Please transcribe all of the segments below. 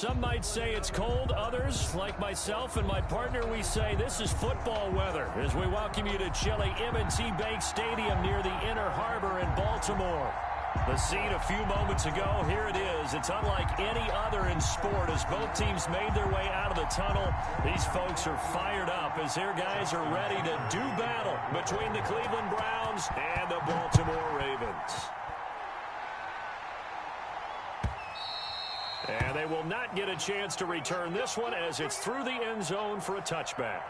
Some might say it's cold. Others, like myself and my partner, we say this is football weather as we welcome you to chilly M&T Bank Stadium near the Inner Harbor in Baltimore. The scene a few moments ago, here it is. It's unlike any other in sport as both teams made their way out of the tunnel. These folks are fired up as their guys are ready to do battle between the Cleveland Browns and the Baltimore Ravens. And they will not get a chance to return this one as it's through the end zone for a touchback.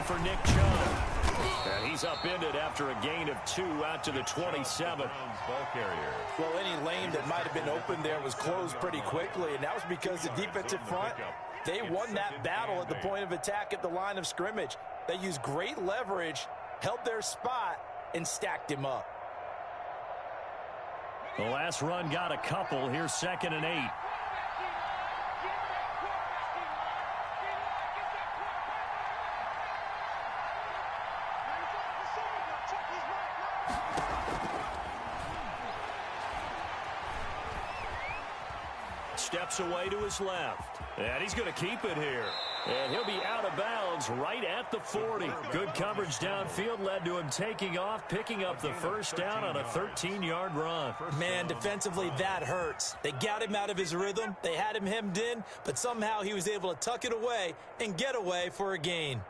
For Nick Chubb. And he's upended after a gain of 2 out to the 27. Well, any lane that might have been open there was closed pretty quickly, and that was because the defensive front, they won that battle at the point of attack at the line of scrimmage. They used great leverage, held their spot, and stacked him up. The last run got a couple. Here's 2nd and 8. Steps away to his left. And he's going to keep it here. And he'll be out of bounds right at the 40. Good coverage downfield led to him taking off, picking up the first down on a 13-yard run. Man, defensively, that hurts. They got him out of his rhythm. They had him hemmed in, but somehow he was able to tuck it away and get away for a gain.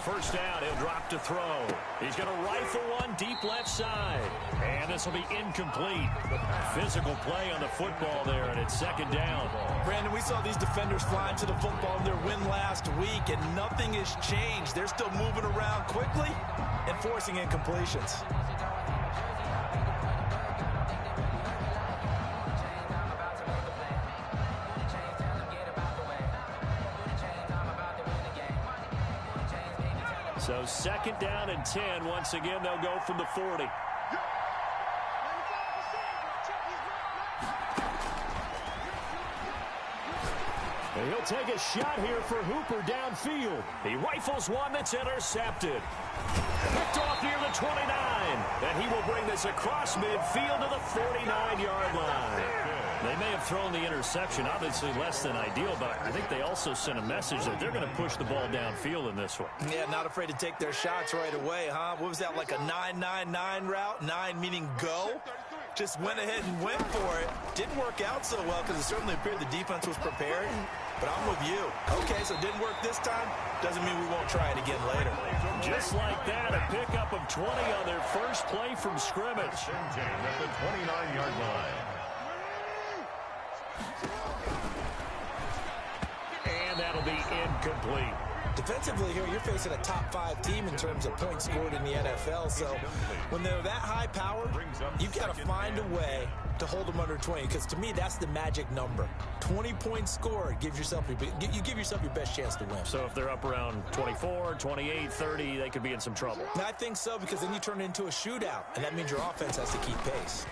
First down, he'll drop to throw. He's going to rifle one deep left side. And this will be incomplete. Physical play on the football there, and it's 2nd down. Brandon, we saw these defenders flying to the football in their win last week, and nothing has changed. They're still moving around quickly and forcing incompletions. So 2nd down and 10. Once again, they'll go from the 40. And he'll take a shot here for Hooper downfield. He rifles one that's intercepted. Picked off near the 29. And he will bring this across midfield to the 49-yard line. They may have thrown the interception, obviously less than ideal, but I think they also sent a message that they're going to push the ball downfield in this one. Yeah, not afraid to take their shots right away, huh? What was that, like a 9-9-9 route? 9 meaning go? Just went ahead and went for it. Didn't work out so well because it certainly appeared the defense was prepared, but I'm with you. Okay, so it didn't work this time. Doesn't mean we won't try it again later. Just like that, a pickup of 20 on their first play from scrimmage. At the 29-yard line. And that'll be incomplete. Defensively here, you're facing a top 5 team in terms of points scored in the NFL. So when they're that high powered, you've got to find a way to hold them under 20. Because to me, that's the magic number. 20 points scored, you give yourself your best chance to win. So if they're up around 24, 28, 30, they could be in some trouble. And I think so, because then you turn it into a shootout. And that means your offense has to keep pace.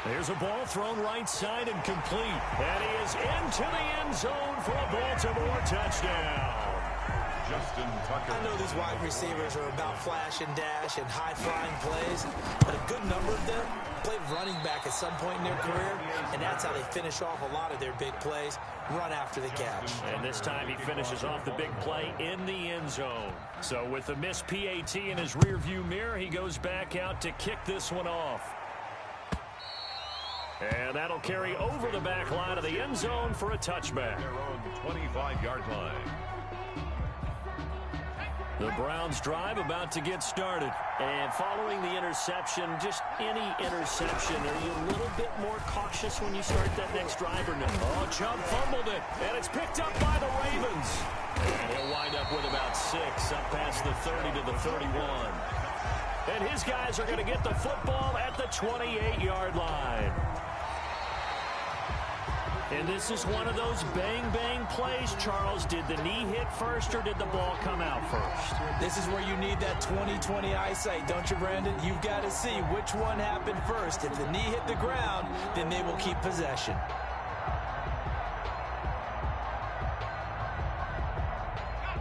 There's a ball thrown right side and complete. And he is into the end zone for a Baltimore touchdown. Justin Tucker. I know these wide receivers are about flash and dash and high-flying plays, but a good number of them played running back at some point in their career, and that's how they finish off a lot of their big plays, run after the catch. And this time he finishes off the big play in the end zone. So with the missed PAT in his rearview mirror, he goes back out to kick this one off. And that'll carry over the back line of the end zone for a touchback. Their own 25-yard line. The Browns drive about to get started. And following the interception, just any interception, are you a little bit more cautious when you start that next drive or no? Oh, Chubb fumbled it, and it's picked up by the Ravens. And he'll wind up with about 6 up past the 30 to the 31. And his guys are going to get the football at the 28-yard line. And this is one of those bang-bang plays, Charles. Did the knee hit first or did the ball come out first? This is where you need that 20/20 eyesight, don't you, Brandon? You've got to see which one happened first. If the knee hit the ground, then they will keep possession.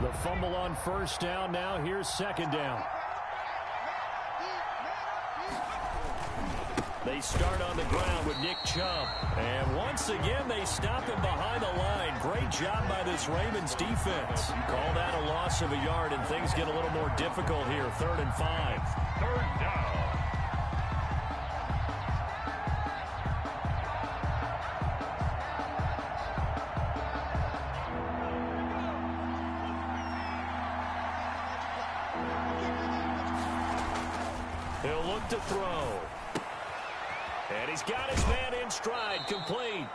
The fumble on first down. Now here's second down. They start on the ground with Nick Chubb. And once again, they stop him behind the line. Great job by this Ravens defense. Call that a loss of a yard, and things get a little more difficult here. 3rd and 5. Third down. He'll look to throw. And he's got his man in stride, complete.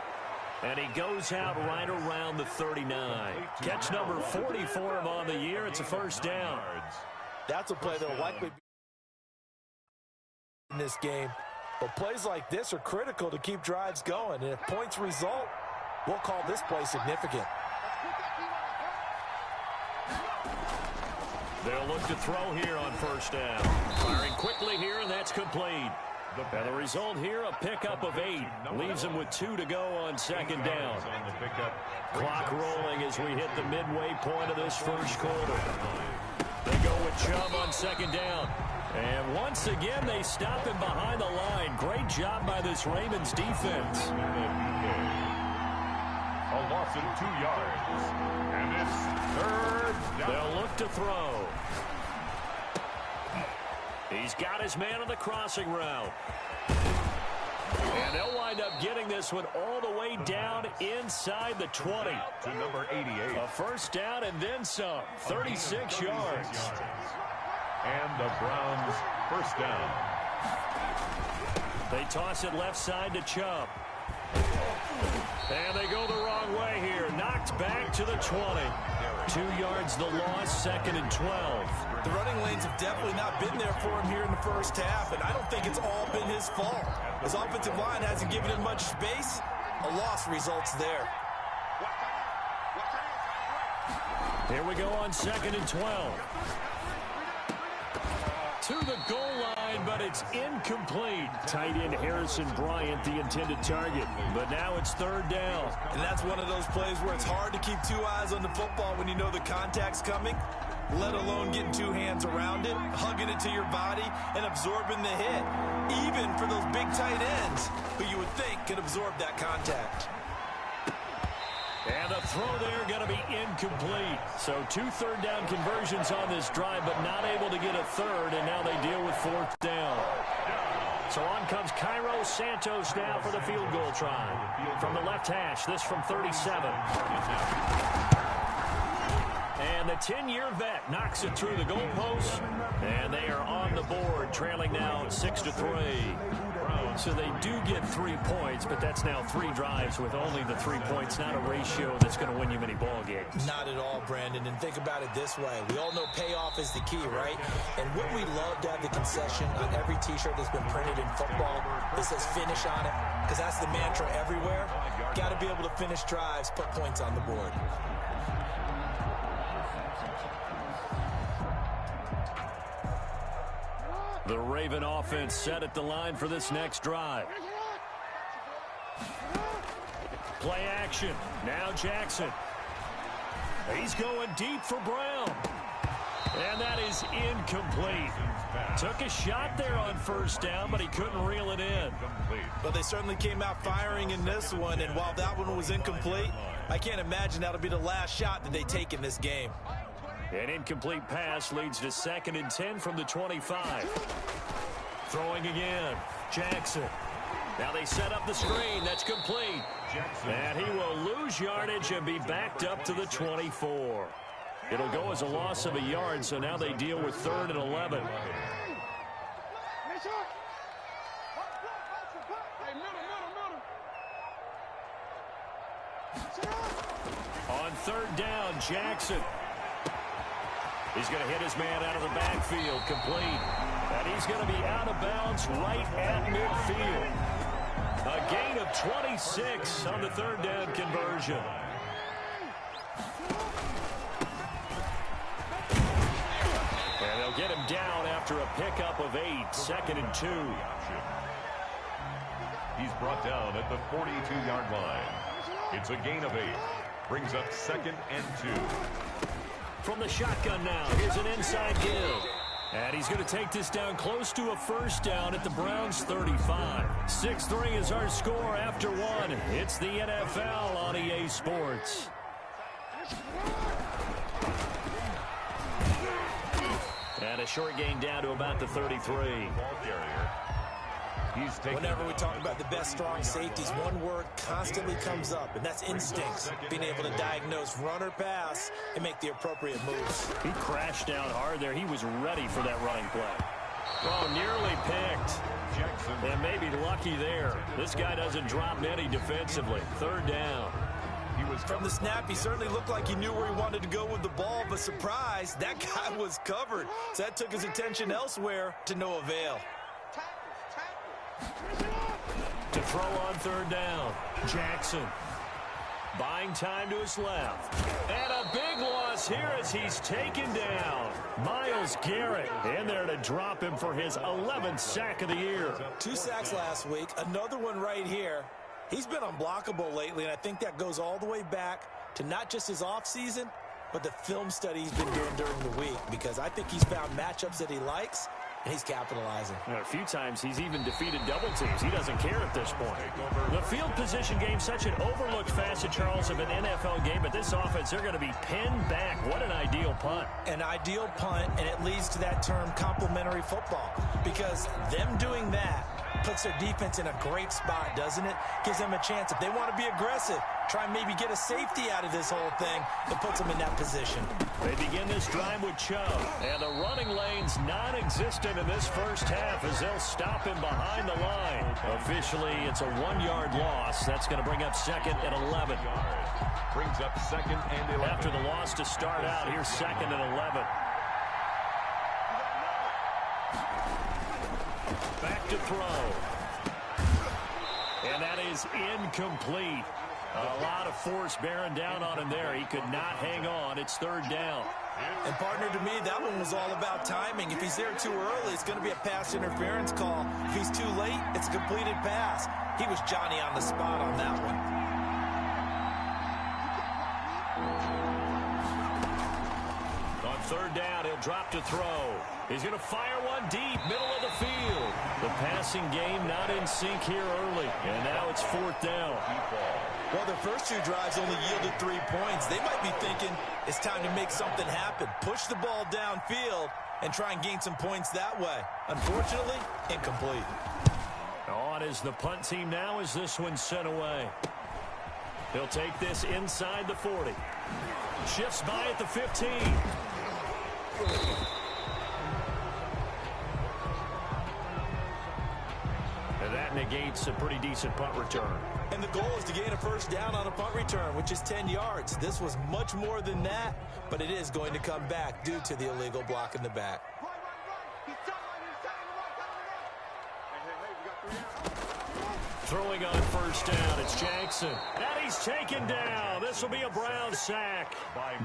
And he goes out right around the 39. Catch number 44 of on the year. It's a first down. That's a play that will likely be in this game. But plays like this are critical to keep drives going. And if points result, we'll call this play significant. They'll look to throw here on first down. Firing quickly here, and that's complete. And the result here, a pickup of 8. Leaves them with 2 to go on second down. Clock rolling as we hit the midway point of this first quarter. They go with Chubb on second down. And once again, they stop him behind the line. Great job by this Ravens defense. A loss of 2 yards. And it's third down. They'll look to throw. He's got his man on the crossing route. And they'll wind up getting this one all the way down inside the 20. To number 88. A first down and then some. 36 yards. And the Browns first down. They toss it left side to Chubb. And they go the wrong way here. Knocked back to the 20. 2 yards the loss, 2nd and 12. The running lanes have definitely not been there for him here in the first half, and I don't think it's all been his fault. His offensive line hasn't given him much space. A loss results there. Here we go on 2nd and 12. To the goal line, but it's incomplete. Tight end Harrison Bryant, the intended target. But now it's 3rd down. And that's one of those plays where it's hard to keep 2 eyes on the football when you know the contact's coming, let alone getting 2 hands around it, hugging it to your body, and absorbing the hit. Even for those big tight ends who you would think can absorb that contact. And the throw there going to be incomplete. So 2 third-down conversions on this drive, but not able to get a third, and now they deal with 4th down. So on comes Cairo Santos now for the field goal try. From the left hash, this from 37. And the 10-year vet knocks it through the goalpost, and they are on the board, trailing now 6-3. So they do get 3 points, but that's now 3 drives with only the 3 points, not a ratio that's going to win you many ball games. Not at all, Brandon. And think about it this way. We all know payoff is the key, right? And wouldn't we love to have the concession on every T-shirt that's been printed in football that says finish on it? Because that's the mantra everywhere. Got to be able to finish drives, put points on the board. The Raven offense set at the line for this next drive. Play action. Now Jackson. He's going deep for Brown. And that is incomplete. Took a shot there on first down, but he couldn't reel it in. But they certainly came out firing in this one, and while that one was incomplete, I can't imagine that'll be the last shot that they take in this game. An incomplete pass leads to 2nd and 10 from the 25. Throwing again. Jackson. Now they set up the screen. That's complete. And he will lose yardage and be backed up to the 24. It'll go as a loss of a yard, so now they deal with 3rd and 11. On 3rd down, Jackson. He's going to hit his man out of the backfield, complete. And he's going to be out of bounds right at midfield. A gain of 26 on the 3rd down conversion. And they'll get him down after a pickup of 8, 2nd and 2. He's brought down at the 42-yard line. It's a gain of 8. Brings up 2nd and 2. From the shotgun now, here's an inside give. And he's going to take this down close to a 1st down at the Browns' 35. 6-3 is our score after 1. It's the NFL on EA Sports. And a short gain down to about the 33. Whenever we talk about the best strong safeties, one word constantly comes up, and that's instincts. Being able to diagnose run or pass and make the appropriate moves. He crashed down hard there. He was ready for that running play. Oh, nearly picked. And maybe lucky there. This guy doesn't drop many defensively. 3rd down. From the snap, he certainly looked like he knew where he wanted to go with the ball, but surprise, that guy was covered. So that took his attention elsewhere to no avail. To throw on 3rd down, Jackson. Buying time to his left. And a big loss here as he's taken down. Myles Garrett in there to drop him for his 11th sack of the year. 2 sacks last week, another one right here. He's been unblockable lately, and I think that goes all the way back to not just his offseason, but the film study he's been doing during the week, because I think he's found matchups that he likes, and he's capitalizing. A few times he's even defeated double teams. He doesn't care at this point. The field position game, such an overlooked facet, Charles, of an NFL game, but this offense, they're going to be pinned back. What an ideal punt. An ideal punt, and it leads to that term complementary football, because them doing that puts their defense in a great spot, doesn't it? Gives them a chance. If they want to be aggressive, try and maybe get a safety out of this whole thing, it puts them in that position. They begin this drive with Chubb, and the running lane's non-existent in this first half as they'll stop him behind the line. Officially, it's a 1-yard loss. That's going to bring up 2nd and 11. Brings up 2nd and 11. After the loss to start out, here's 2nd and 11. Back to throw. And that is incomplete. A lot of force bearing down on him there. He could not hang on. It's 3rd down. And, partner, to me, that one was all about timing. If he's there too early, it's going to be a pass interference call. If he's too late, it's a completed pass. He was Johnny on the spot on that one. On 3rd down, he'll drop to throw. He's going to fire one deep, middle of the field. The passing game not in sync here early. And now it's 4th down. Well, their first 2 drives only yielded 3 points. They might be thinking it's time to make something happen. Push the ball downfield and try and gain some points that way. Unfortunately, incomplete. On is the punt team now as this one's sent away. He'll take this inside the 40. Shifts by at the 15. And that negates a pretty decent punt return. And the goal is to gain a 1st down on a punt return, which is 10 yards. This was much more than that, but it is going to come back due to the illegal block in the back. Throwing on 1st down, it's Jackson. And he's taken down. This will be a Brown sack.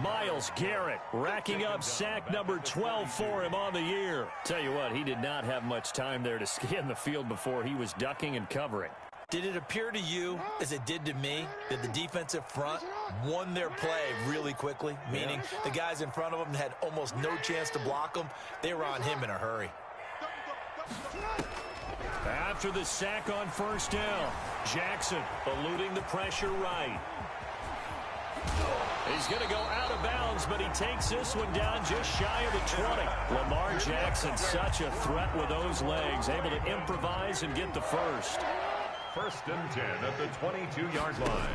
Myles Garrett racking up sack number 12 for him on the year. Tell you what, he did not have much time there to scan the field before he was ducking and covering. Did it appear to you, as it did to me, that the defensive front won their play really quickly? Meaning the guys in front of them had almost no chance to block them. They were on him in a hurry. After the sack on 1st down, Jackson eluding the pressure right. He's going to go out of bounds, but he takes this one down just shy of the 20. Lamar Jackson, such a threat with those legs, able to improvise and get the first. First and 10 at the 22-yard line.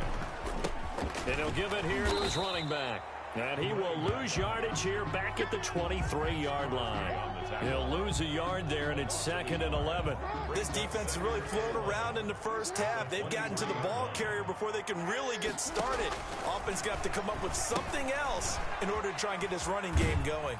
And he'll give it here to his running back. And he will lose yardage here back at the 23-yard line. He'll lose a yard there, and it's 2nd and 11. This defense has really flown around in the first half. They've gotten to the ball carrier before they can really get started. Offense got to come up with something else in order to try and get this running game going.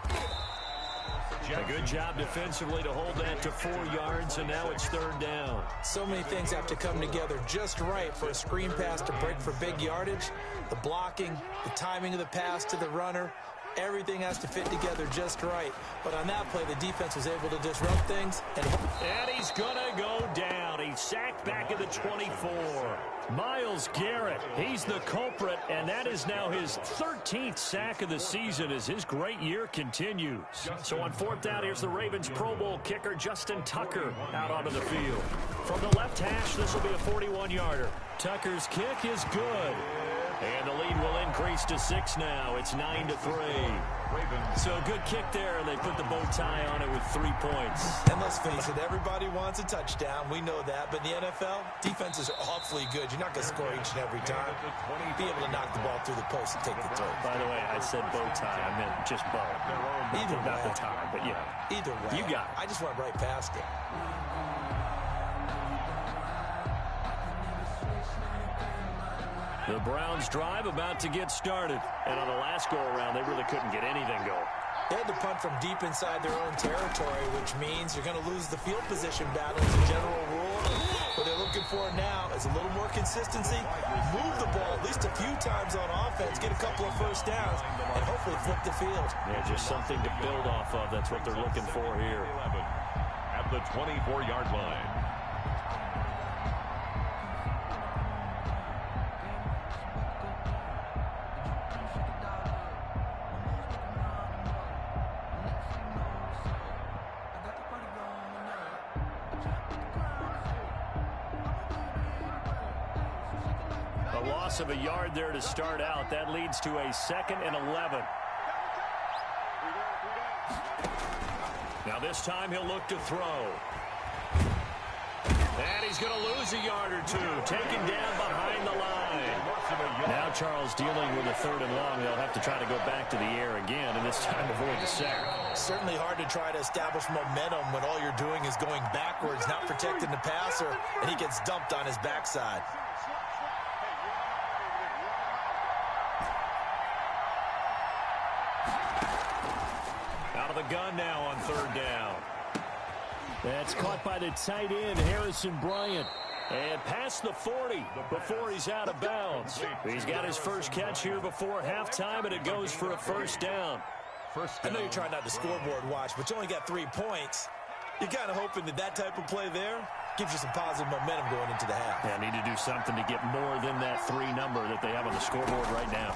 A good job defensively to hold that to 4 yards, and now it's 3rd down. So many things have to come together just right for a screen pass to break for big yardage. The blocking, the timing of the pass to the runner, everything has to fit together just right. But on that play, the defense was able to disrupt things. And he's going to go down. He's sacked back at the 24. Myles Garrett, he's the culprit, and that is now his 13th sack of the season as his great year continues. So on 4th down, here's the Ravens Pro Bowl kicker Justin Tucker out onto the field. From the left hash, this will be a 41-yarder. Tucker's kick is good. And the lead will increase to 6 now. It's 9-3. So a good kick there, and they put the bow tie on it with 3 points. And let's face it, everybody wants a touchdown. We know that. But in the NFL, defenses are awfully good. You're not going to score each and every time. Be able to knock the ball through the post and take the throw. By the way, I said bow tie. I meant just bow. Either not way. the tie, but yeah. Either way. You got it. I just went right past it. The Browns drive about to get started. And on the last go-around, they really couldn't get anything going. They had to punt from deep inside their own territory, which means you're going to lose the field position battle as a general rule. What they're looking for now is a little more consistency, move the ball at least a few times on offense, get a couple of first downs, and hopefully flip the field. Yeah, just something to build off of. That's what they're looking for here. At the 24-yard line. Of a yard there to start out. That leads to a 2nd and 11. Now this time he'll look to throw. And he's going to lose a yard or 2. Taken down behind the line. Now Charles dealing with a 3rd and long. They'll have to try to go back to the air again, and this time avoid the sack. Certainly hard to try to establish momentum when all you're doing is going backwards, not protecting the passer, and he gets dumped on his backside. Gun now on 3rd down. That's caught by the tight end, Harrison Bryant. And past the 40 before he's out of bounds. He's got his first catch here before halftime, and it goes for a 1st down. I know you're trying not to scoreboard watch, but you only got 3 points. You're kind of hoping that that type of play there gives you some positive momentum going into the half. Yeah, need to do something to get more than that 3 number that they have on the scoreboard right now.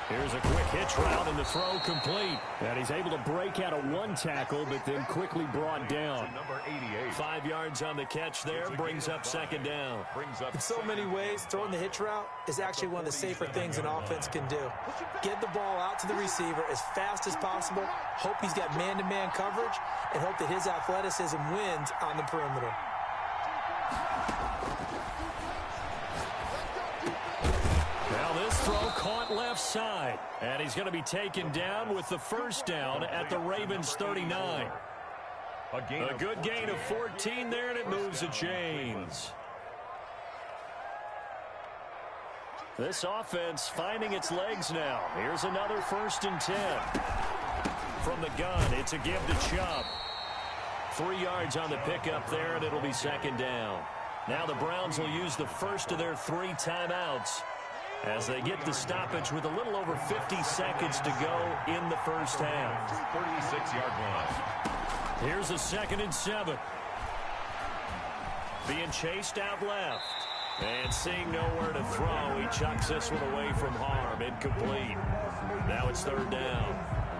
Here's a quick hitch route, and the throw complete. And he's able to break out of 1 tackle, but then quickly brought down. Number 88. 5 yards on the catch there, brings up 2nd down. In so many ways, throwing the hitch route is actually one of the safer things an offense can do. Get the ball out to the receiver as fast as possible, hope he's got man-to-man coverage, and hope that his athleticism wins on the perimeter. Throw caught left side, and he's going to be taken down with the 1st down at the Ravens 39. A good gain of 14 there, and it moves the chains. This offense finding its legs now. Here's another 1st and 10. From the gun, it's a give to Chubb. 3 yards on the pickup there, and it'll be 2nd down. Now the Browns will use the first of their 3 timeouts as they get the stoppage with a little over 50 seconds to go in the first half. 36-yard line. Here's a 2nd and 7. Being chased out left. And seeing nowhere to throw, he chucks this one away from harm. Incomplete. Now it's 3rd down.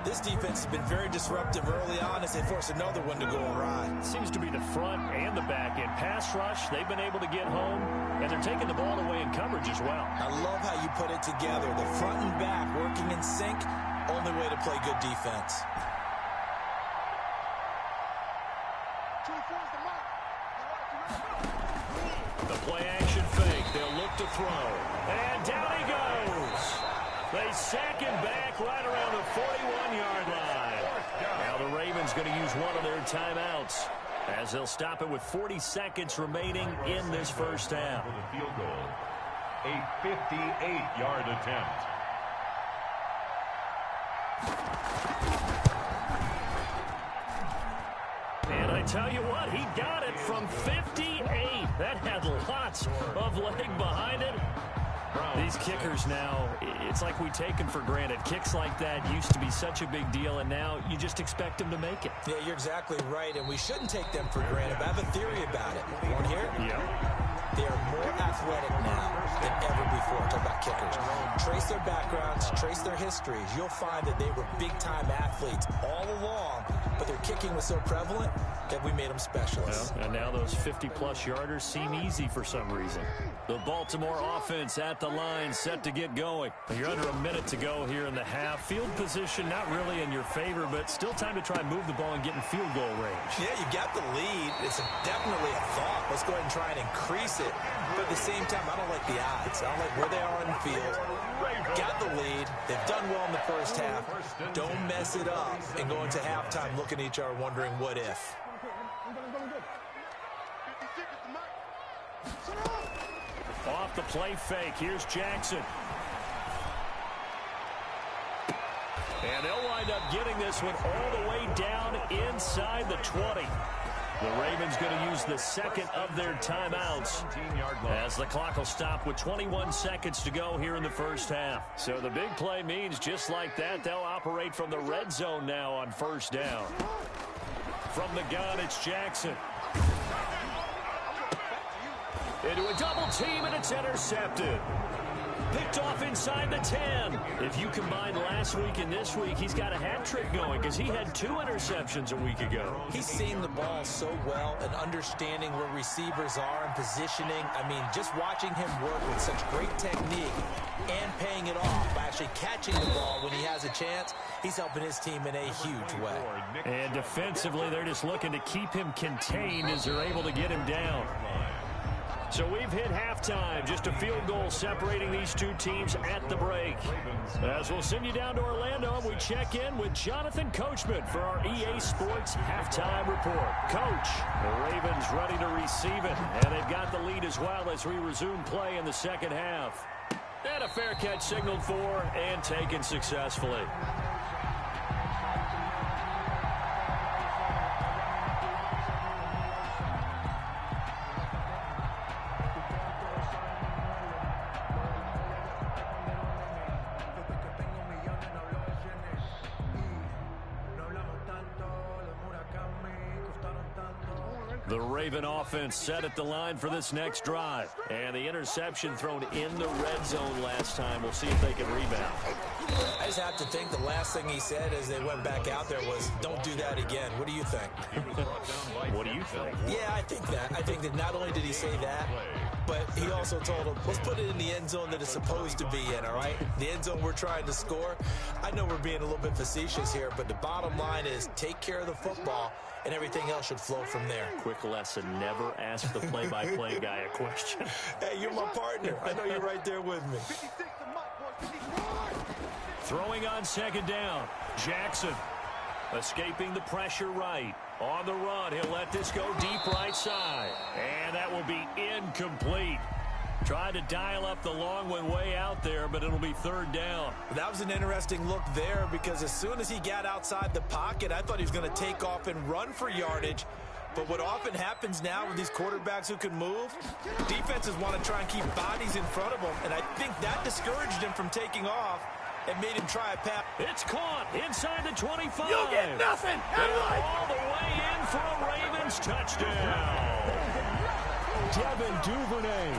This defense has been very disruptive early on as they force another one to go awry. Seems to be the front and the back end. Pass rush, they've been able to get home, and they're taking the ball away in coverage as well. I love how you put it together. The front and back working in sync, only way to play good defense. The play-action fake. They'll look to throw. And down he goes. They sack him back right around the 41-yard line. Now the Ravens going to use one of their timeouts as they'll stop it with 40 seconds remaining in this first half. For the field goal, a 58-yard attempt. And I tell you what, he got it from 58. That had lots of leg behind it. These kickers now, it's like we take them for granted. Kicks like that used to be such a big deal, and now you just expect them to make it. Yeah, you're exactly right, and we shouldn't take them for granted. But I have a theory about it. You want to hear it? Yeah. They are more athletic now than ever before. Talk about kickers. Trace their backgrounds, trace their histories. You'll find that they were big-time athletes all along, but their kicking was so prevalent that we made them specialists. Well, and now those 50-plus yarders seem easy for some reason. The Baltimore offense at the line, set to get going. You're under a minute to go here in the half. Field position not really in your favor, but still time to try and move the ball and get in field goal range. Yeah, you got the lead. It's definitely a thought. Let's go ahead and try and increase it. But at the same time, I don't like the odds. I don't like where they are on the field. Got the lead. They've done well in the first half. Don't mess it up and go into halftime looking at each other wondering what if. Off the play fake. Here's Jackson. And they'll wind up getting this one all the way down inside the 20. The Ravens going to use the second of their timeouts as the clock will stop with 21 seconds to go here in the first half. So the big play means just like that, they'll operate from the red zone now on first down. From the gun, it's Jackson. Into a double team, and it's intercepted. Picked off inside the 10. If you combine last week and this week, he's got a hat trick going because he had 2 interceptions a week ago. He's seeing the ball so well and understanding where receivers are and positioning. I mean, just watching him work with such great technique and paying it off by actually catching the ball when he has a chance, he's helping his team in a huge way. And defensively, they're just looking to keep him contained as they're able to get him down. So we've hit halftime. Just a field goal separating these two teams at the break. As we'll send you down to Orlando, we check in with Jonathan Coachman for our EA Sports Halftime Report. Coach, the Ravens ready to receive it, and they've got the lead as well as we resume play in the second half. And a fair catch signaled for and taken successfully. The Raven offense set at the line for this next drive. And the interception thrown in the red zone last time. We'll see if they can rebound. I just have to think the last thing he said as they went back out there was, don't do that again. What do you think? What do you think? Yeah, I think that. I think that not only did he say that, but he also told them, let's put it in the end zone that it's supposed to be in, all right? The end zone we're trying to score. I know we're being a little bit facetious here, but the bottom line is take care of the football, and everything else should flow from there. Quick lesson, never ask the play-by-play guy a question. Hey, you're my partner. I know you're right there with me. Throwing on second down, Jackson escaping the pressure right. On the run, he'll let this go deep right side. And that will be incomplete. Tried to dial up the long one way out there, but it'll be third down. That was an interesting look there because as soon as he got outside the pocket, I thought he was going to take off and run for yardage. But what often happens now with these quarterbacks who can move, defenses want to try and keep bodies in front of them, and I think that discouraged him from taking off and made him try a pass. It's caught inside the 25. You'll get nothing. All the way in for a Ravens touchdown. Devin Duvernay,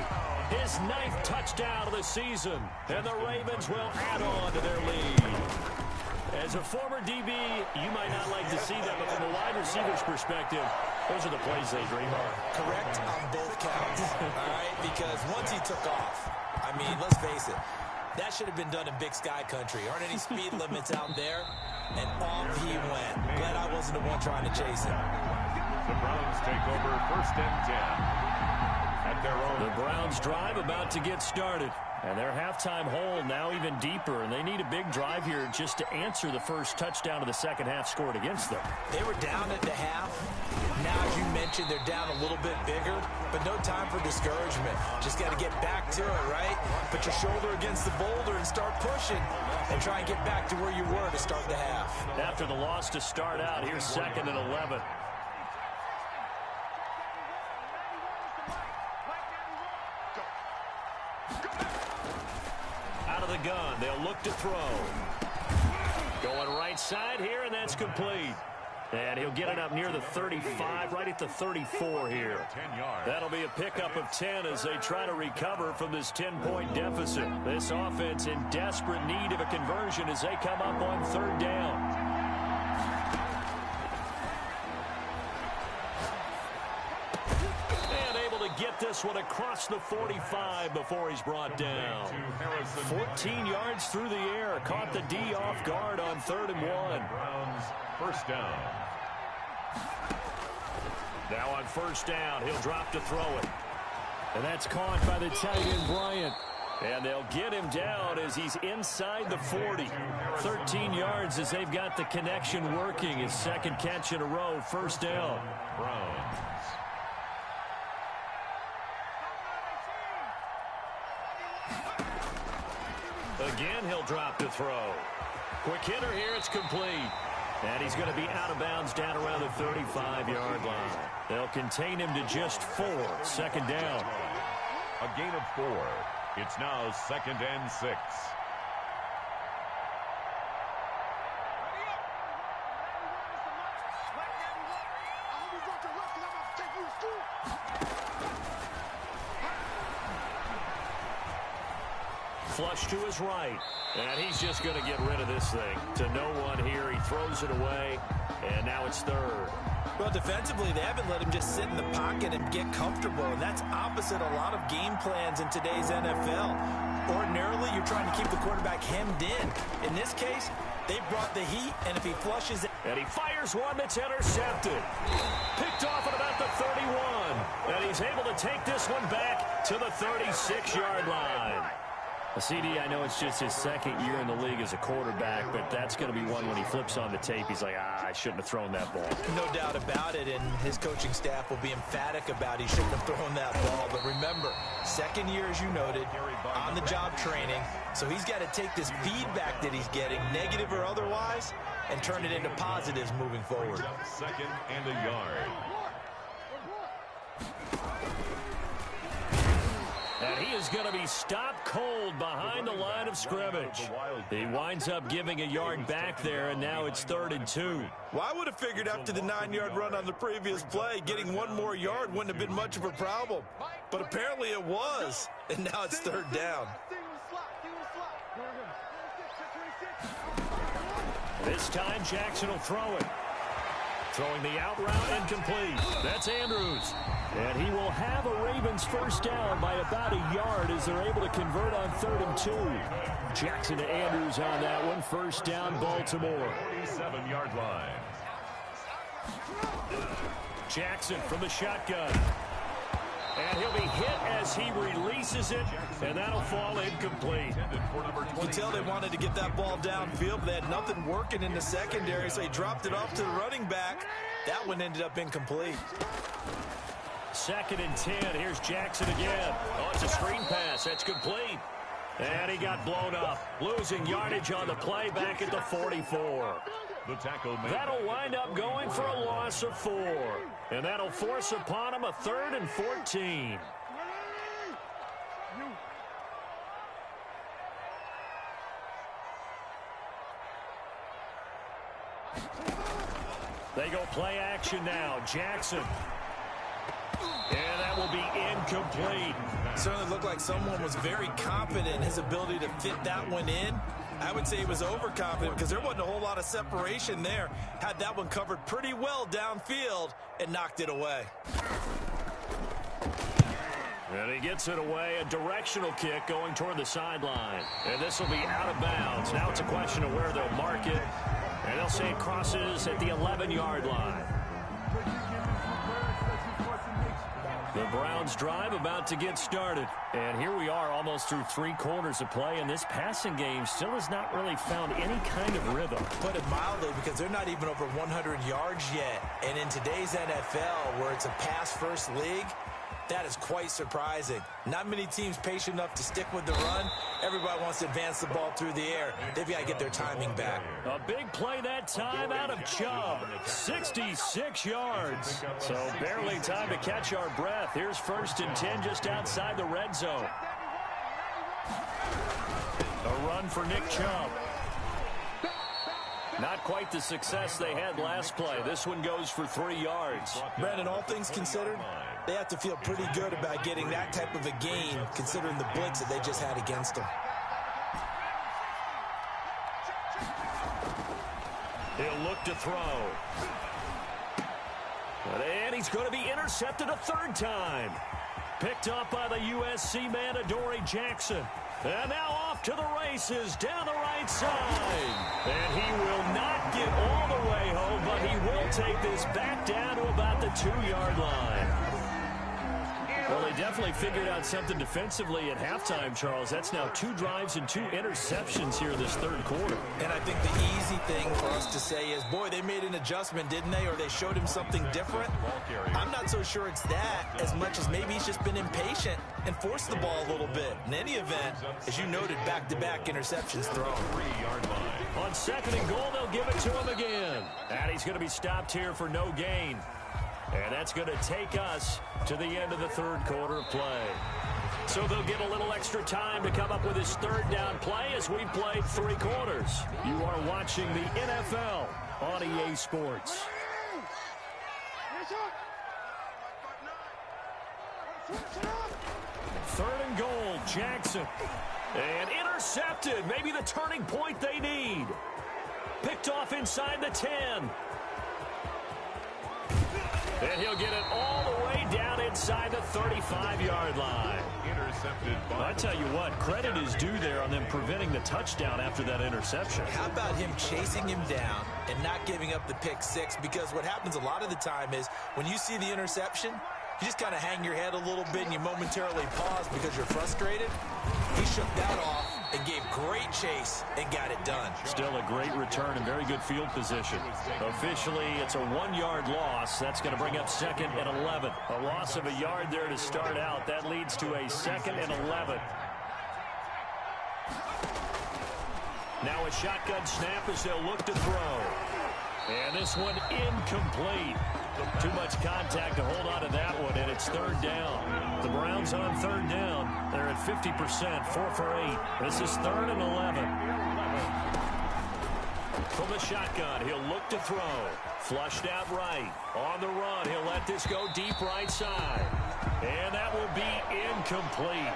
his 9th touchdown of the season, and the Ravens will add on to their lead. As a former DB, you might not like to see that, but from a wide receiver's perspective, those are the plays they dream of. Correct on both counts, all right? Because once he took off, I mean, let's face it, that should have been done in Big Sky country. Aren't any speed limits out there? And off he went. Glad I wasn't the one trying to chase him. The Browns take over first and 10. At their own. The Browns drive about to get started. And their halftime hole now even deeper, and they need a big drive here just to answer the first touchdown of the second half scored against them. They were down at the half. Now, as you mentioned, they're down a little bit bigger, but no time for discouragement. Just got to get back to it, right? Put your shoulder against the boulder and start pushing and try and get back to where you were to start the half. After the loss to start out, here's 2nd and 11. Out of the gun, they'll look to throw. Going right side here, and that's complete. And he'll get it up near the 35, right at the 34 here. That'll be a pickup of 10 as they try to recover from this 10-point deficit. This offense in desperate need of a conversion as they come up on 3rd down. Get this one across the 45 before he's brought down. 14 yards through the air. Caught the D off guard on 3rd and 1. Browns first down. Now on 1st down, he'll drop to throw it. And that's caught by the tight end, Bryant. And they'll get him down as he's inside the 40. 13 yards as they've got the connection working. His 2nd catch in a row, 1st down. Browns. Again, he'll drop to throw. Quick hitter here, it's complete. And he's going to be out of bounds down around the 35-yard line. They'll contain him to just 4. 2nd down. A gain of 4. It's now 2nd and 6. Flush to his right, and he's just going to get rid of this thing. To no one here, he throws it away, and now it's 3rd. Well, defensively, they haven't let him just sit in the pocket and get comfortable, and that's opposite a lot of game plans in today's NFL. Ordinarily, you're trying to keep the quarterback hemmed in. In this case, they brought the heat, and if he flushes it... And he fires one that's intercepted. Picked off at about the 31, and he's able to take this one back to the 36-yard line. CD, I know it's just his 2nd year in the league as a quarterback, but that's going to be one when he flips on the tape, he's like, I shouldn't have thrown that ball. No doubt about it, and his coaching staff will be emphatic about he shouldn't have thrown that ball. But remember, 2nd year, as you noted, on-the-job training, so he's got to take this feedback that he's getting, negative or otherwise, and turn it into positives moving forward. 2nd and a yard. And he is going to be stopped cold behind the line of scrimmage. He winds up giving a yard back there, and now it's 3rd and 2. Well, I would have figured after the 9-yard run on the previous play, getting 1 more yard wouldn't have been much of a problem. But apparently it was, and now it's 3rd down. This time Jackson will throw it. Throwing the out route incomplete. That's Andrews. And he will have a Ravens 1st down by about a yard as they're able to convert on 3rd and 2. Jackson to Andrews on that one. 1st down, Baltimore. 47-yard line. Jackson from the shotgun. And he'll be hit as he releases it, and that'll fall incomplete. You can tell they wanted to get that ball downfield, but they had nothing working in the secondary, so he dropped it off to the running back. That one ended up incomplete. 2nd and 10. Here's Jackson again. Oh, it's a screen pass. That's complete. And he got blown up. Losing yardage on the play back at the 44. The tackle made. That'll wind up going for a loss of 4. And that'll force upon him a 3rd and 14. They go play action now. Jackson. And that will be incomplete. Certainly looked like someone was very confident in his ability to fit that one in. I would say he was overconfident because there wasn't a whole lot of separation there. Had that one covered pretty well downfield and knocked it away. And he gets it away, a directional kick going toward the sideline. And this will be out of bounds. Now it's a question of where they'll mark it. And they'll say it crosses at the 11-yard line. The Browns drive about to get started. And here we are almost through 3 quarters of play, and this passing game still has not really found any kind of rhythm. Put it mildly, because they're not even over 100 yards yet. And in today's NFL, where it's a pass-first league, that is quite surprising. Not many teams patient enough to stick with the run. Everybody wants to advance the ball through the air. They've got to get their timing back. A big play that time out of Chubb. 66 yards. So barely time to catch our breath. Here's 1st and 10 just outside the red zone. A run for Nick Chubb. Not quite the success they had last play. This one goes for 3 yards. Brandon, all things considered, they have to feel pretty good about getting that type of a gain, considering the blitz that they just had against them. He'll look to throw. And he's going to be intercepted a 3rd time. Picked up by the USC man, Adoree Jackson. And now off to the races down the right side. And he will not get all the way home, but he will take this back down to about the 2-yard line. Well, they definitely figured out something defensively at halftime, Charles. That's now 2 drives and 2 interceptions here in this 3rd quarter. And I think the easy thing for us to say is, boy, they made an adjustment, didn't they? Or they showed him something different. I'm not so sure it's that as much as maybe he's just been impatient and forced the ball a little bit. In any event, as you noted, back-to-back interceptions thrown. 3-yard line. On 2nd and goal, they'll give it to him again. And he's going to be stopped here for no gain. And that's going to take us to the end of the 3rd quarter of play. So they'll get a little extra time to come up with his 3rd down play as we played 3 quarters. You are watching the NFL on EA Sports. 3rd and goal, Jackson. And intercepted. Maybe the turning point they need. Picked off inside the 10. And he'll get it all the way down inside the 35-yard line. Intercepted. I tell you what, credit is due there on them preventing the touchdown after that interception. How about him chasing him down and not giving up the pick 6? Because what happens a lot of the time is when you see the interception, you just kind of hang your head a little bit and you momentarily pause because you're frustrated. He shook that off and gave great chase and got it done. Still a great return and very good field position. Officially, it's a 1-yard loss. That's going to bring up 2nd and 11. A loss of a yard there to start out. That leads to a 2nd and 11. Now a shotgun snap as they'll look to throw. And this one incomplete. Too much contact to hold on to that one, and it's 3rd down. The Browns on 3rd down. They're at 50%, 4 for 8. This is 3rd and 11. From the shotgun, he'll look to throw. Flushed out right. On the run, he'll let this go deep right side. And that will be incomplete.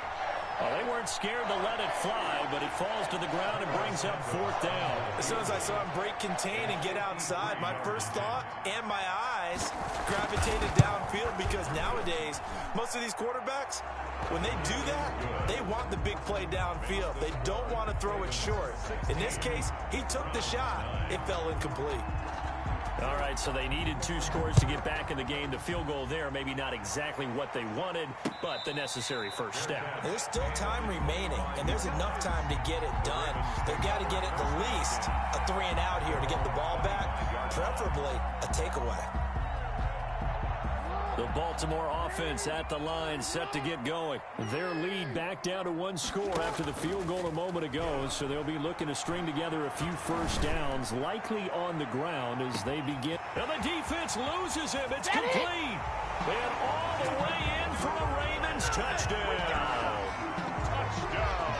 Well, they weren't scared to let it fly, but it falls to the ground and brings up 4th down. As soon as I saw him break contain and get outside, my first thought and my eyes gravitated downfield, because nowadays, most of these quarterbacks, when they do that, they want the big play downfield. They don't want to throw it short. In this case, he took the shot. It fell incomplete. All right, so they needed 2 scores to get back in the game. The field goal there, maybe not exactly what they wanted, but the necessary first step. There's still time remaining, and there's enough time to get it done. They've got to get at the least a 3 and out here to get the ball back, preferably a takeaway. The Baltimore offense at the line, set to get going. Their lead back down to 1 score after the field goal a moment ago, so they'll be looking to string together a few first downs, likely on the ground as they begin. And the defense loses him. It's complete. And all the way in for a Ravens touchdown.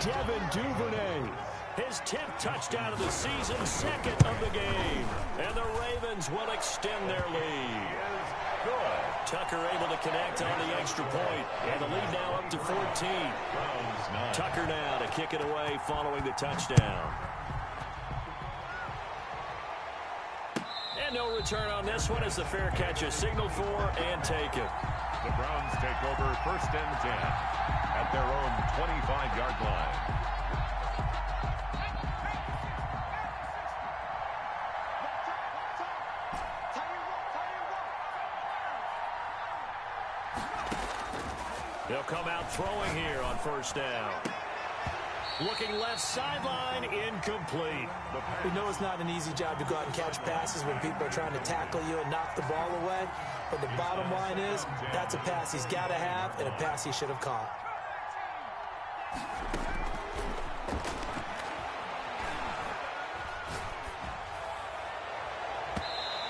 Devin Duvernay. His 10th touchdown of the season, 2nd of the game. And the Ravens will extend their lead. Tucker able to connect on the extra point, and the lead now up to 14. Tucker now to kick it away following the touchdown. And no return on this one as the fair catch is signaled for and taken. The Browns take over 1st and 10 at their own 25-yard line. They'll come out throwing here on first down. Looking left sideline, incomplete. We know it's not an easy job to go out and catch passes when people are trying to tackle you and knock the ball away. But the bottom line is, that's a pass he's got to have and a pass he should have caught.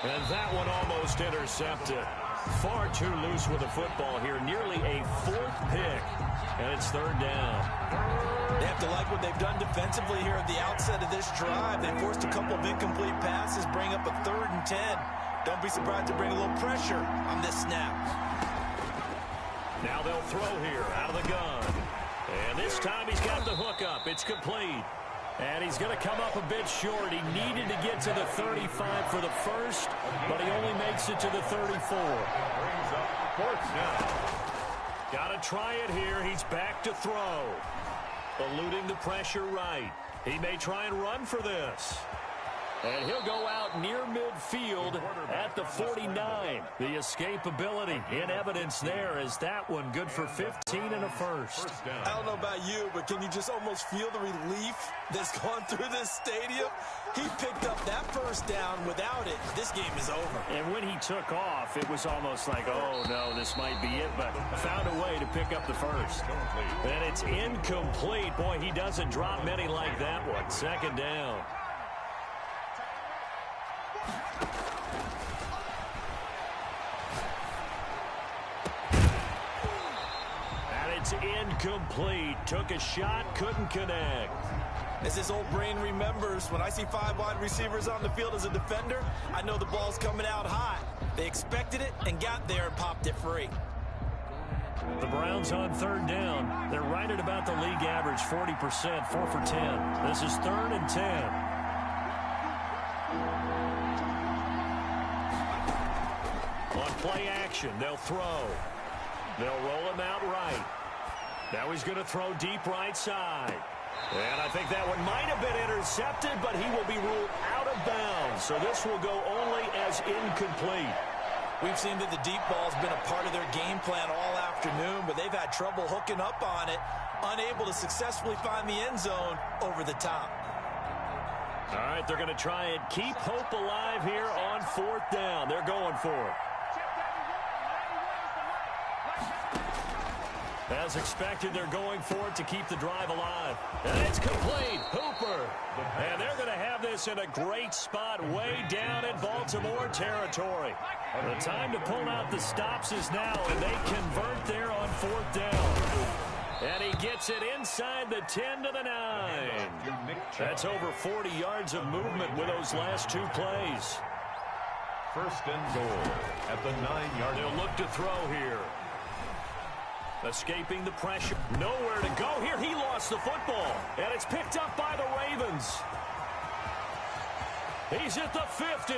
And that one almost intercepted. Far too loose with the football here. Nearly a 4th pick. And it's 3rd down. They have to like what they've done defensively here at the outset of this drive. They forced a couple of incomplete passes, bring up a 3rd and 10. Don't be surprised to bring a little pressure on this snap. Now they'll throw here out of the gun. And this time he's got the hook up. It's complete. And he's going to come up a bit short. He needed to get to the 35 for the first, but he only makes it to the 34. Brings up 4th down. Got to try it here. He's back to throw. Eluding the pressure right. He may try and run for this. And he'll go out near midfield at the 49. The escapability in evidence there as that one good for 15 and a first. I don't know about you, but can you just almost feel the relief that's gone through this stadium? He picked up that first down. Without it, this game is over. And when he took off, it was almost like, oh, no, this might be it, but found a way to pick up the first. And it's incomplete. Boy, he doesn't drop many like that one. 2nd down. It's incomplete. Took a shot, couldn't connect. As his old brain remembers, when I see 5 wide receivers on the field as a defender, I know the ball's coming out hot. They expected it and got there and popped it free. The Browns on 3rd down. They're right at about the league average, 40%, 4 for 10. This is 3rd and 10. On play action, they'll throw. They'll roll him out right. Now he's going to throw deep right side. And I think that one might have been intercepted, but he will be ruled out of bounds. So this will go only as incomplete. We've seen that the deep ball's been a part of their game plan all afternoon, but they've had trouble hooking up on it, unable to successfully find the end zone over the top. All right, they're going to try and keep hope alive here on 4th down. They're going for it. As expected, they're going for it to keep the drive alive. And it's complete. Hooper. And they're going to have this in a great spot way down in Baltimore territory. The time to pull out the stops is now, and they convert there on 4th down. And he gets it inside the 10 to the 9. That's over 40 yards of movement with those last 2 plays. 1st and goal at the 9-yard line. They'll look to throw here. Escaping the pressure. Nowhere to go here. He lost the football. And it's picked up by the Ravens. He's at the 50.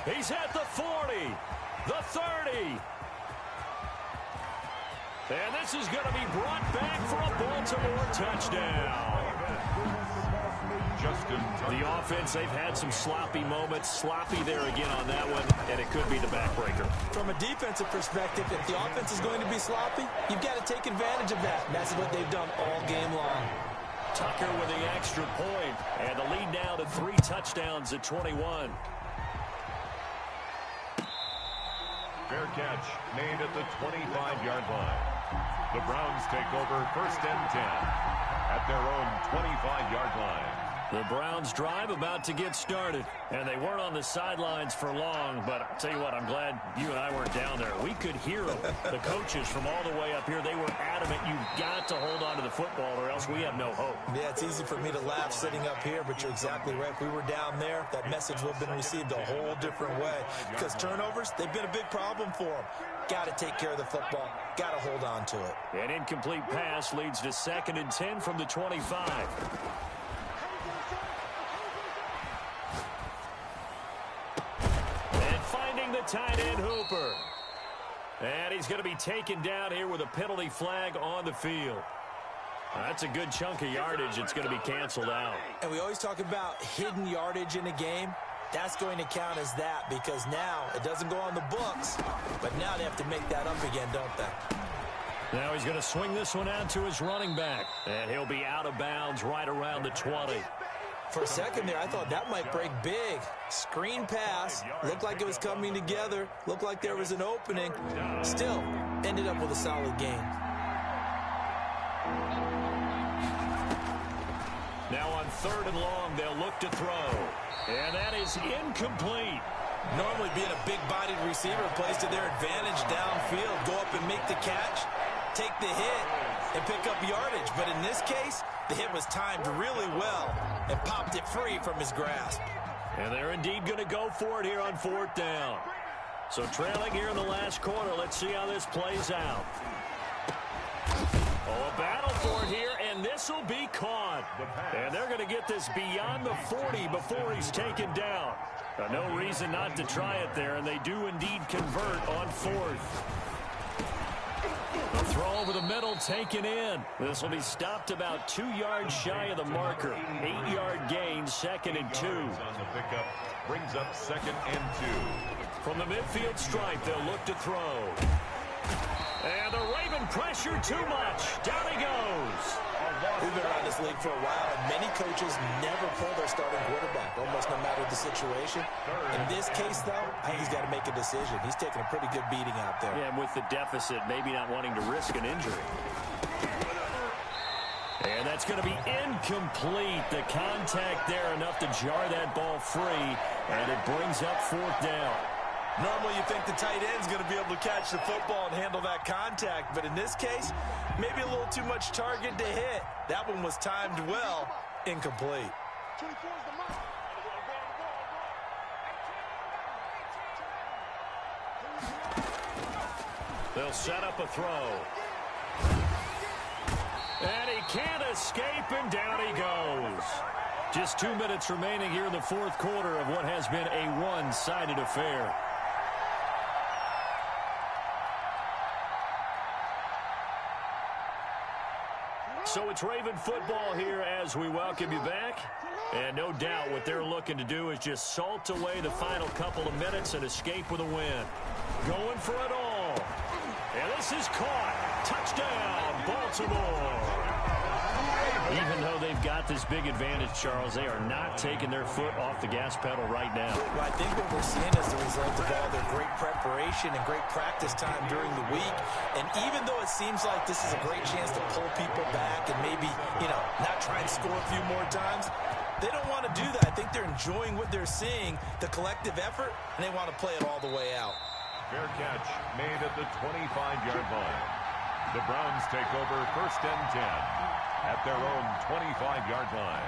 He's at the 40. The 30. And this is going to be brought back for a Baltimore touchdown. The offense, they've had some sloppy moments. Sloppy there again on that one, and it could be the backbreaker. From a defensive perspective, if the offense is going to be sloppy, you've got to take advantage of that. And that's what they've done all game long. Tucker with the extra point, and the lead now to 3 touchdowns at 21. Fair catch made at the 25-yard line. The Browns take over 1st and 10 at their own 25-yard line. The Browns drive about to get started, and they weren't on the sidelines for long, but I'll tell you what, I'm glad you and I weren't down there. We could hear them, the coaches from all the way up here. They were adamant, you've got to hold on to the football or else we have no hope. Yeah, it's easy for me to laugh sitting up here, but you're exactly right. If we were down there, that message would have been received a whole different way because turnovers, they've been a big problem for them. Got to take care of the football. Got to hold on to it. An incomplete pass leads to 2nd and 10 from the 25. The tight end Hooper. And he's going to be taken down here with a penalty flag on the field. That's a good chunk of yardage. It's going to be canceled out. And we always talk about hidden yardage in a game. That's going to count as that because now it doesn't go on the books, but now they have to make that up again, don't they? Now he's going to swing this one out to his running back. And he'll be out of bounds right around the 20. For a second there, I thought that might break big. Screen pass. Looked like it was coming together. Looked like there was an opening. Still, ended up with a solid gain. Now on 3rd and long, they'll look to throw. And that is incomplete. Normally being a big-bodied receiver plays to their advantage downfield. Go up and make the catch, take the hit, and pick up yardage. But in this case, the hit was timed really well and popped it free from his grasp. And they're indeed going to go for it here on 4th down. So trailing here in the last quarter, let's see how this plays out. Oh, a battle for it here, and this will be caught. And they're going to get this beyond the 40 before he's taken down. No reason not to try it there, and they do indeed convert on 4th. The throw over the middle taken in. This will be stopped about 2 yards shy of the marker. 8-yard gain, 2nd and 2. On the pickup brings up 2nd and 2. From the midfield stripe, they'll look to throw. And the Raven pressure too much. Down he goes. We've been around this league for a while, and many coaches never pull their starting quarterback, almost no matter the situation. In this case, though, I think he's got to make a decision. He's taking a pretty good beating out there. Yeah, and with the deficit, maybe not wanting to risk an injury. And that's going to be incomplete. The contact there enough to jar that ball free, and it brings up 4th down. Normally you think the tight end's going to be able to catch the football and handle that contact, but in this case, maybe a little too much target to hit. That one was timed well, incomplete. They'll set up a throw. And he can't escape, and down he goes. Just 2 minutes remaining here in the 4th quarter of what has been a one-sided affair. So it's Raven football here as we welcome you back. And no doubt what they're looking to do is just salt away the final couple of minutes and escape with a win. Going for it all. And this is caught. Touchdown, Baltimore. Even though they've got this big advantage, Charles, they are not taking their foot off the gas pedal right now. Well, I think what we're seeing is the result of all their great preparation and great practice time during the week. And even though it seems like this is a great chance to pull people back and maybe, not try and score a few more times, they don't want to do that. I think they're enjoying what they're seeing, the collective effort, and they want to play it all the way out. Fair catch made at the 25-yard line. The Browns take over 1st and 10 at their own 25-yard line.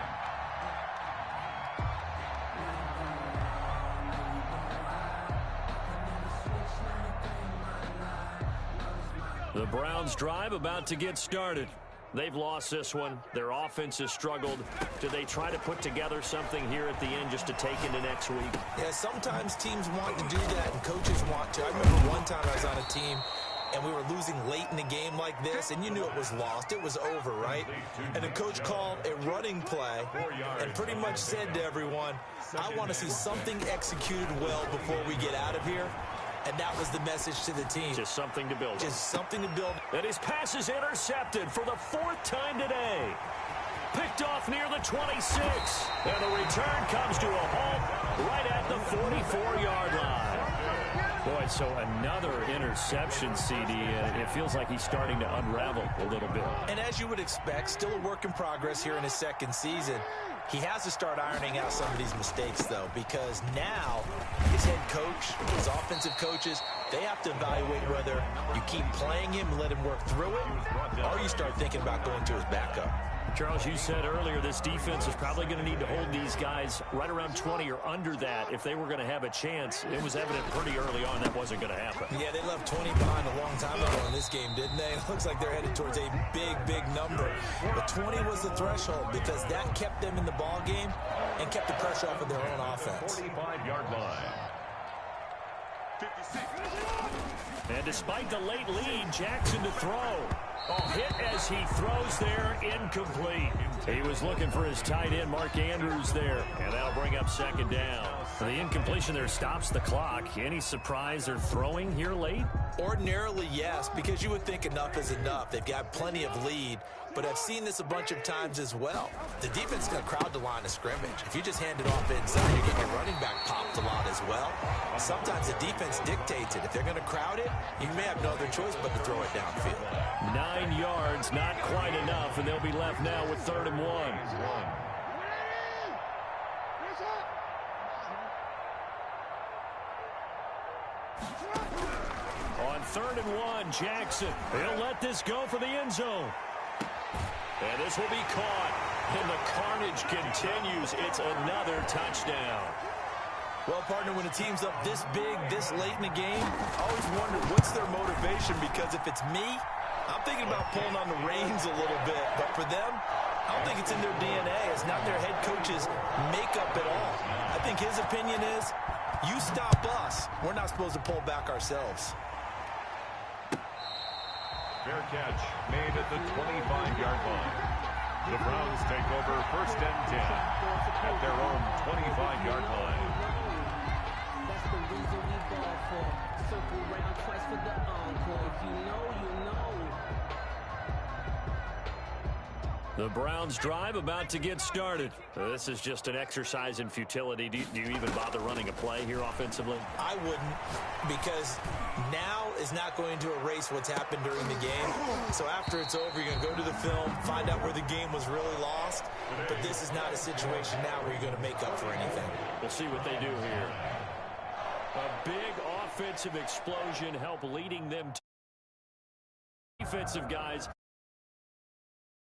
The Browns drive about to get started. They've lost this one. Their offense has struggled. Do they try to put together something here at the end just to take into next week? Yeah, sometimes teams want to do that and coaches want to. I remember one time I was on a team and we were losing late in the game like this, and you knew it was lost. It was over, right? And the coach called a running play and pretty much said to everyone, I want to see something executed well before we get out of here. And that was the message to the team. Just something to build. Just something to build. And his pass is intercepted for the 4th time today. Picked off near the 26. And the return comes to a halt right at the 44-yard line. Boy, so another interception, CD. It feels like he's starting to unravel a little bit. And as you would expect, still a work in progress here in his 2nd season. He has to start ironing out some of these mistakes, though, because now his head coach, his offensive coaches, they have to evaluate whether you keep playing him and let him work through it, or you start thinking about going to his backup. Charles, you said earlier this defense is probably going to need to hold these guys right around 20 or under that if they were going to have a chance. It was evident pretty early on that wasn't going to happen. Yeah, they left 20 behind a long time ago in this game, didn't they? It looks like they're headed towards a big, big number. But 20 was the threshold because that kept them in the ball game and kept the pressure off of their own offense. 45-yard line. And despite the late lead, Jackson to throw. Hit as he throws there, incomplete. He was looking for his tight end, Mark Andrews, there. And that'll bring up 2nd down. The incompletion there stops the clock. Any surprise or throwing here late? Ordinarily, yes, because you would think enough is enough. They've got plenty of lead, but I've seen this a bunch of times as well. The defense is going to crowd the line of scrimmage. If you just hand it off inside, you're getting a running back popped a lot as well. Sometimes the defense dictates it. If they're going to crowd it, you may have no other choice but to throw it downfield. 9 yards, not quite enough, and they'll be left now with 3rd and 1. On 3rd and 1, Jackson. He'll let this go for the end zone. And this will be caught. And the carnage continues. It's another touchdown. Well, partner, when a team's up this big, this late in the game, I always wonder what's their motivation, because if it's me, I'm thinking about pulling on the reins a little bit. But for them, I don't think it's in their DNA. It's not their head coach's makeup at all. I think his opinion is, you stop us, we're not supposed to pull back ourselves. Fair catch made at the 25-yard line. The Browns take over 1st and 10 at their own 25-yard line. That's the reason we ball for. Circle round twice for the encore. If you know, you know. The Browns drive about to get started. This is just an exercise in futility. Do you even bother running a play here offensively? I wouldn't, because now is not going to erase what's happened during the game. So after it's over, you're going to go to the film, find out where the game was really lost. But this is not a situation now where you're going to make up for anything. We'll see what they do here. A big offensive explosion help leading them to defensive guys